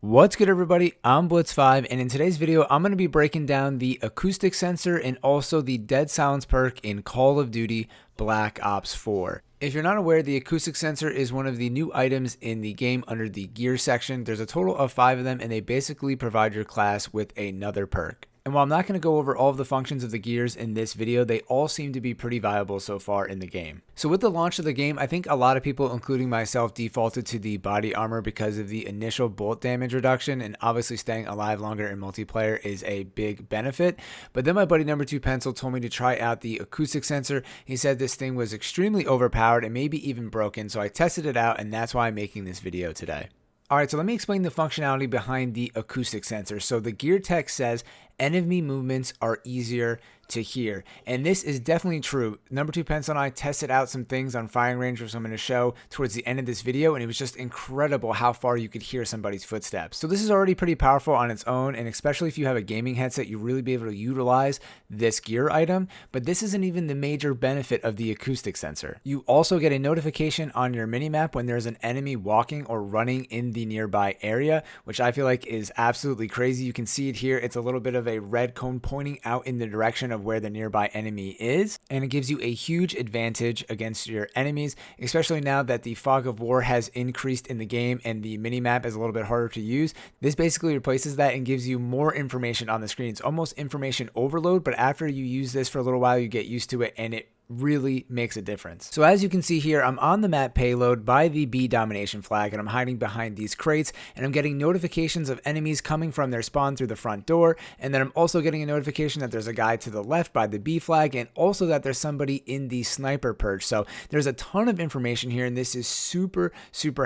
What's good, everybody? I'm Blitz5, and in today's video, I'm going to be breaking down the acoustic sensor and also the dead silence perk in Call of Duty Black Ops 4. If you're not aware, the acoustic sensor is one of the new items in the game under the gear section. There's a total of 5 of them, and they basically provide your class with another perk. And while I'm not going to go over all of the functions of the gears in this video, they all seem to be pretty viable so far in the game. So with the launch of the game, I think a lot of people, including myself, defaulted to the body armor because of the initial bullet damage reduction, and obviously staying alive longer in multiplayer is a big benefit. But then my buddy Number 2 Pencil told me to try out the acoustic sensor. He said this thing was extremely overpowered and maybe even broken, so I tested it out, and that's why I'm making this video today. Alright, so let me explain the functionality behind the acoustic sensor. So the gear text says enemy movements are easier to hear, and this is definitely true. Number 2 Pencil and I tested out some things on firing range, which I'm going to show towards the end of this video, and it was just incredible how far you could hear somebody's footsteps. So this is already pretty powerful on its own, and especially if you have a gaming headset, you really be able to utilize this gear item. But this isn't even the major benefit of the acoustic sensor. You also get a notification on your minimap when there's an enemy walking or running in the nearby area, which I feel like is absolutely crazy. You can see it here. It's a little bit of a red cone pointing out in the direction of where the nearby enemy is, and it gives you a huge advantage against your enemies, especially now that the fog of war has increased in the game and the minimap is a little bit harder to use. This basically replaces that and gives you more information on the screen. It's almost information overload, but after you use this for a little while, you get used to it, and it really makes a difference. So as you can see here, I'm on the map payload by the B domination flag, and I'm hiding behind these crates, and I'm getting notifications of enemies coming from their spawn through the front door, and then I'm also getting a notification that there's a guy to the left by the B flag, and also that there's somebody in the sniper perch. So there's a ton of information here, and this is super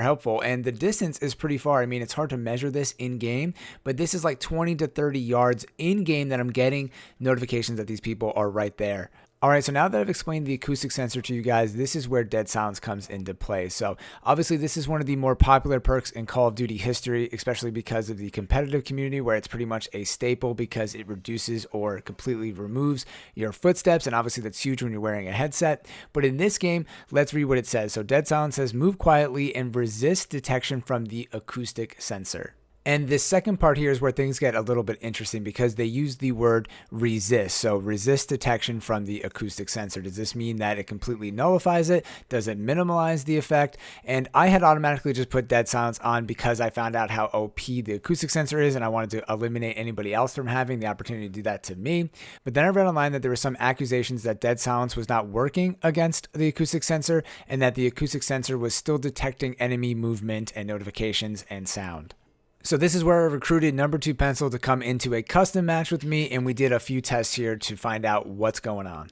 helpful, and the distance is pretty far. I mean, it's hard to measure this in game, but this is like 20 to 30 yards in game that I'm getting notifications that these people are right there. Alright, so now that I've explained the acoustic sensor to you guys, this is where dead silence comes into play. So obviously this is one of the more popular perks in Call of Duty history, especially because of the competitive community, where it's pretty much a staple because it reduces or completely removes your footsteps, and obviously that's huge when you're wearing a headset. But in this game, let's read what it says. So dead silence says move quietly and resist detection from the acoustic sensor. And this second part here is where things get a little bit interesting because they use the word resist. So resist detection from the acoustic sensor. Does this mean that it completely nullifies it? Does it minimize the effect? And I had automatically just put dead silence on because I found out how OP the acoustic sensor is, and I wanted to eliminate anybody else from having the opportunity to do that to me. But then I read online that there were some accusations that dead silence was not working against the acoustic sensor, and that the acoustic sensor was still detecting enemy movement and notifications and sound. So this is where I recruited Number 2 Pencil to come into a custom match with me, and we did a few tests here to find out what's going on.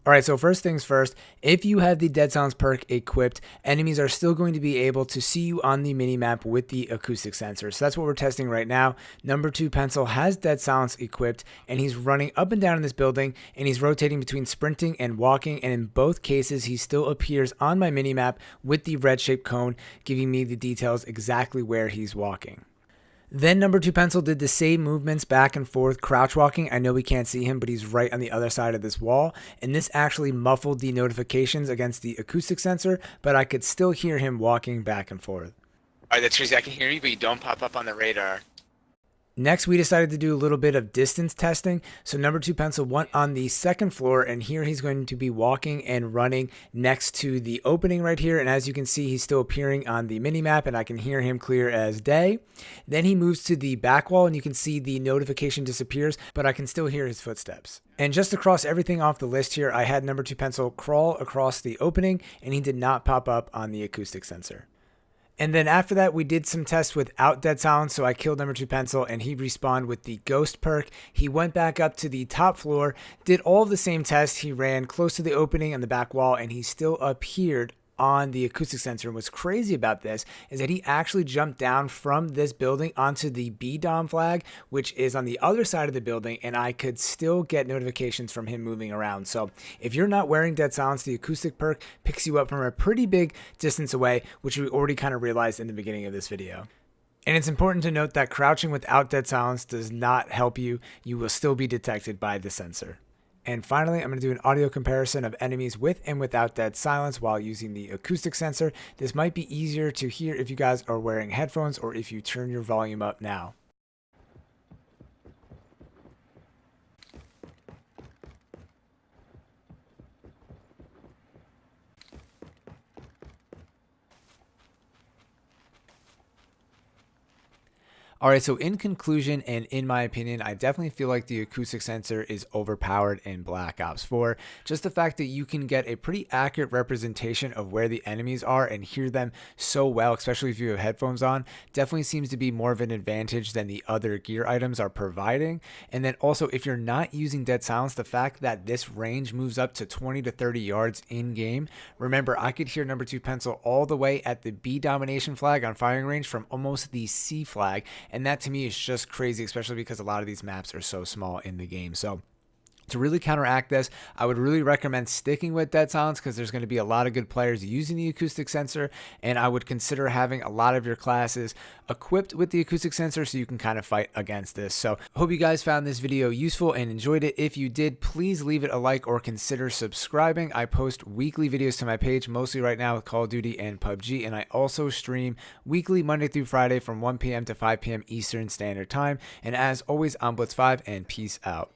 Alright, so first things first, if you have the dead silence perk equipped, enemies are still going to be able to see you on the minimap with the acoustic sensor. So that's what we're testing right now. Number 2 Pencil has dead silence equipped, and he's running up and down in this building, and he's rotating between sprinting and walking, and in both cases he still appears on my minimap with the red shaped cone, giving me the details exactly where he's walking. Then Number 2 Pencil did the same movements back and forth, crouch walking. I know we can't see him, but he's right on the other side of this wall. And this actually muffled the notifications against the acoustic sensor, but I could still hear him walking back and forth. Alright, that's crazy. I can hear you, but you don't pop up on the radar. Next, we decided to do a little bit of distance testing. So Number 2 Pencil went on the second floor, and here he's going to be walking and running next to the opening right here. And as you can see, he's still appearing on the minimap, and I can hear him clear as day. Then he moves to the back wall, and you can see the notification disappears, but I can still hear his footsteps. And just to cross everything off the list here, I had Number 2 Pencil crawl across the opening, and he did not pop up on the acoustic sensor. And then after that, we did some tests without dead silence, so I killed Number 2 Pencil, and he respawned with the ghost perk. He went back up to the top floor, did all of the same tests. He ran close to the opening on the back wall, and he still appeared on the acoustic sensor. And what's crazy about this is that he actually jumped down from this building onto the B dom flag, which is on the other side of the building, and I could still get notifications from him moving around. So if you're not wearing dead silence, the acoustic perk picks you up from a pretty big distance away, which we already kind of realized in the beginning of this video. And it's important to note that crouching without dead silence does not help you. You will still be detected by the sensor. And finally, I'm going to do an audio comparison of enemies with and without dead silence while using the acoustic sensor. This might be easier to hear if you guys are wearing headphones or if you turn your volume up now. Alright, so in conclusion and in my opinion, I definitely feel like the acoustic sensor is overpowered in Black Ops 4. Just the fact that you can get a pretty accurate representation of where the enemies are and hear them so well, especially if you have headphones on, definitely seems to be more of an advantage than the other gear items are providing. And then also, if you're not using dead silence, the fact that this range moves up to 20 to 30 yards in game. Remember, I could hear number 2 pencil all the way at the B domination flag on firing range from almost the C flag. And that to me is just crazy, especially because a lot of these maps are so small in the game. So to really counteract this, I would really recommend sticking with dead silence because there's going to be a lot of good players using the acoustic sensor, and I would consider having a lot of your classes equipped with the acoustic sensor so you can kind of fight against this. So I hope you guys found this video useful and enjoyed it. If you did, please leave it a like or consider subscribing. I post weekly videos to my page, mostly right now with Call of Duty and PUBG, and I also stream weekly Monday through Friday from 1 p.m. to 5 p.m. Eastern Standard Time. And as always, I'm Blitz5, and peace out.